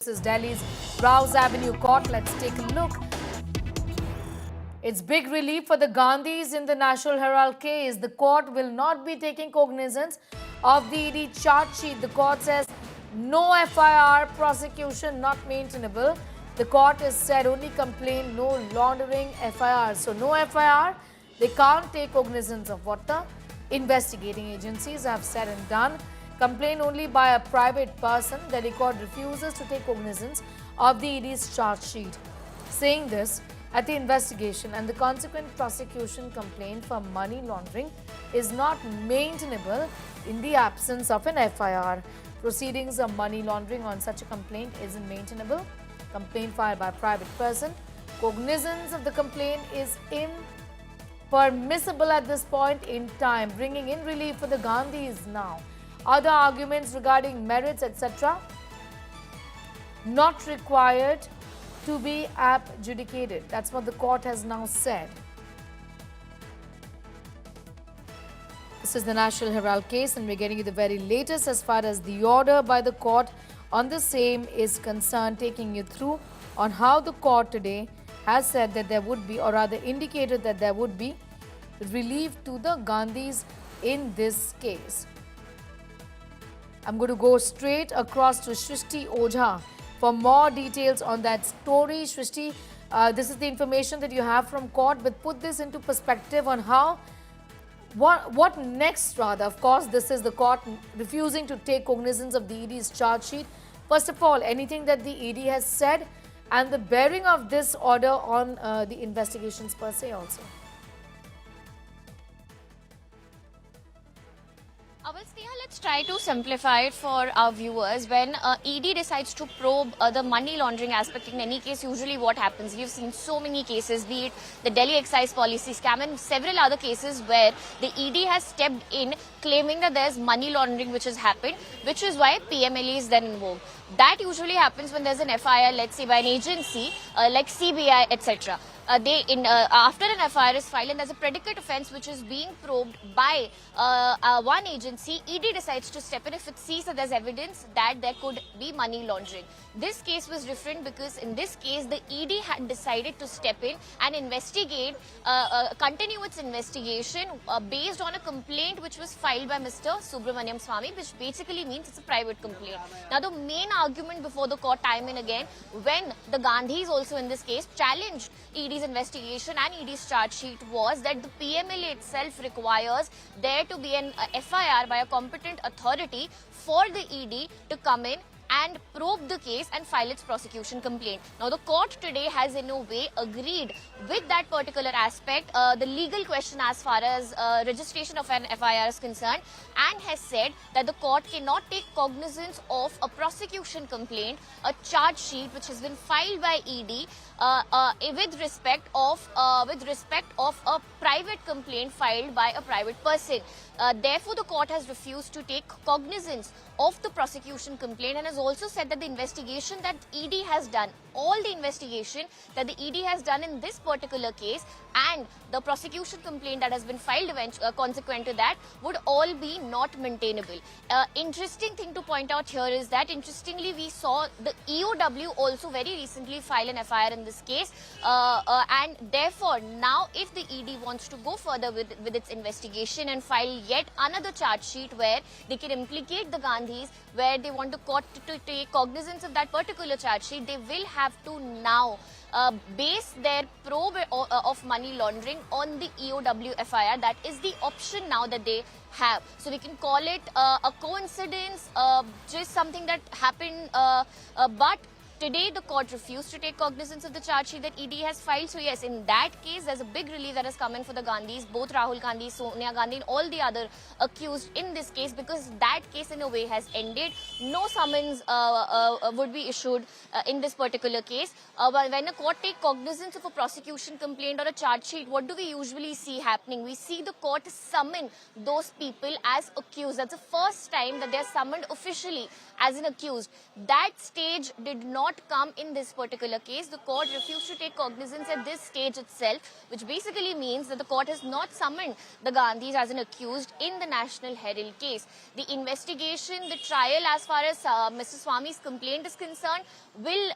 This is Delhi's Rouse Avenue Court. Let's take a look. It's big relief for the Gandhis in the National Herald case. The court will not be taking cognizance of the ED charge sheet. The court says no FIR, prosecution not maintainable. The court has said only complaint, no laundering FIR. So no FIR, they can't take cognizance of what the investigating agencies have said and done. Complaint only by a private person. The court refuses to take cognizance of the ED's charge sheet. Saying this, at the investigation and the consequent prosecution complaint for money laundering is not maintainable in the absence of an FIR. Proceedings of money laundering on such a complaint isn't maintainable. Complaint filed by a private person. Cognizance of the complaint is impermissible at this point in time, bringing in relief for the Gandhis now. Other arguments regarding merits, etc., not required to be adjudicated. That's what the court has now said. This is the National Herald case, and we're getting you the very latest as far as the order by the court on the same is concerned, taking you through on how the court today has said that there would be, or rather indicated that there would be, relief to the Gandhis in this case. I'm going to go straight across to Shrishti Ojha for more details on that story. Shrishti, this is the information that you have from court, but put this into perspective on how, what next rather. Of course, this is the court refusing to take cognizance of the ED's charge sheet. First of all, anything that the ED has said and the bearing of this order on the investigations per se also. Let's try to simplify it for our viewers. When ED decides to probe the money laundering aspect, in any case, usually what happens, we've seen so many cases, be it the Delhi excise policy scam and several other cases where the ED has stepped in claiming that there's money laundering which has happened, which is why PMLA is then invoked. That usually happens when there's an FIR, let's say by an agency like CBI, etc. After an FIR is filed and there's a predicate offence which is being probed by one agency, ED decides to step in if it sees that there's evidence that there could be money laundering. This case was different because in this case the ED had decided to step in and investigate, continue its investigation based on a complaint which was filed by Mr. Subramaniam Swamy, which basically means it's a private complaint. Now the main argument before the court time and again, when the Gandhis also in this case challenged ED's investigation and ED's charge sheet, was that the PMLA itself requires there to be an FIR by a competent authority for the ED to come in and probe the case and file its prosecution complaint. Now, the court today has in a way agreed with that particular aspect, the legal question as far as registration of an FIR is concerned, and has said that the court cannot take cognizance of a prosecution complaint, a charge sheet which has been filed by ED with respect of a private complaint filed by a private person. Therefore, the court has refused to take cognizance of the prosecution complaint and has also said that the investigation that ED has done, all the investigation that the ED has done in this particular case and the prosecution complaint that has been filed consequent to that would all be not maintainable. Interesting thing to point out here is that interestingly we saw the EOW also very recently file an FIR in this case, and therefore now if the ED wants to go further with its investigation and file yet another charge sheet where they can implicate the Gandhis, where they want the court to take cognizance of that particular charge sheet, they will have to now base their probe of money laundering on the EOW FIR. That is the option now that they have. So we can call it a coincidence, just something that happened, but today, the court refused to take cognizance of the charge sheet that ED has filed. So yes, in that case, there's a big relief that has come in for the Gandhis, both Rahul Gandhi, Sonia Gandhi and all the other accused in this case, because that case in a way has ended. No summons would be issued in this particular case. When a court takes cognizance of a prosecution complaint or a charge sheet, what do we usually see happening? We see the court summon those people as accused. That's the first time that they're summoned officially as an accused. That stage did not not come in this particular case. The court refused to take cognizance at this stage itself, which basically means that the court has not summoned the Gandhis as an accused in the National Herald case. The investigation, the trial as far as Mr. Swami's complaint is concerned will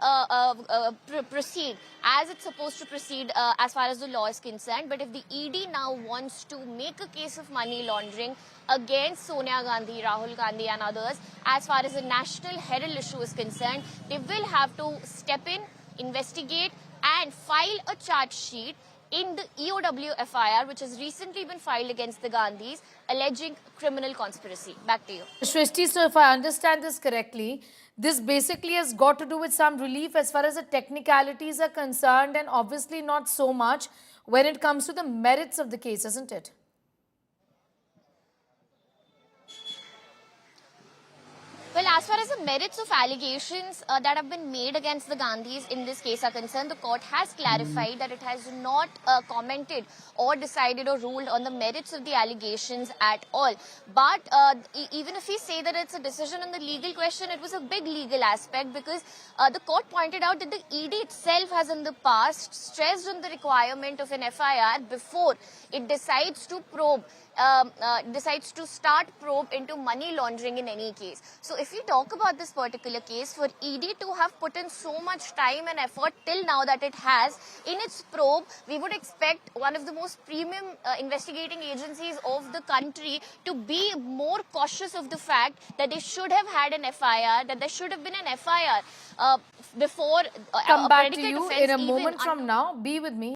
proceed as it's supposed to proceed as far as the law is concerned. But if the ED now wants to make a case of money laundering against Sonia Gandhi, Rahul Gandhi and others, as far as the National Herald issue is concerned, they will have to step in, investigate and file a charge sheet in the EOW FIR, which has recently been filed against the Gandhis, alleging criminal conspiracy. Back to you. Shrishti, so if I understand this correctly, this basically has got to do with some relief as far as the technicalities are concerned, and obviously not so much when it comes to the merits of the case, isn't it? Well, as far as the merits of allegations that have been made against the Gandhis in this case are concerned, the court has clarified that it has not commented or decided or ruled on the merits of the allegations at all. But even if we say that it's a decision on the legal question, it was a big legal aspect, because the court pointed out that the ED itself has in the past stressed on the requirement of an FIR before it decides to probe, decides to start probe into money laundering in any case. So if we talk about this particular case, for ED to have put in so much time and effort till now that it has in its probe, we would expect one of the most premium investigating agencies of the country to be more cautious of the fact that they should have had an FIR, that there should have been an FIR before Come a back to predicate you offence in a even moment from now. Be with me.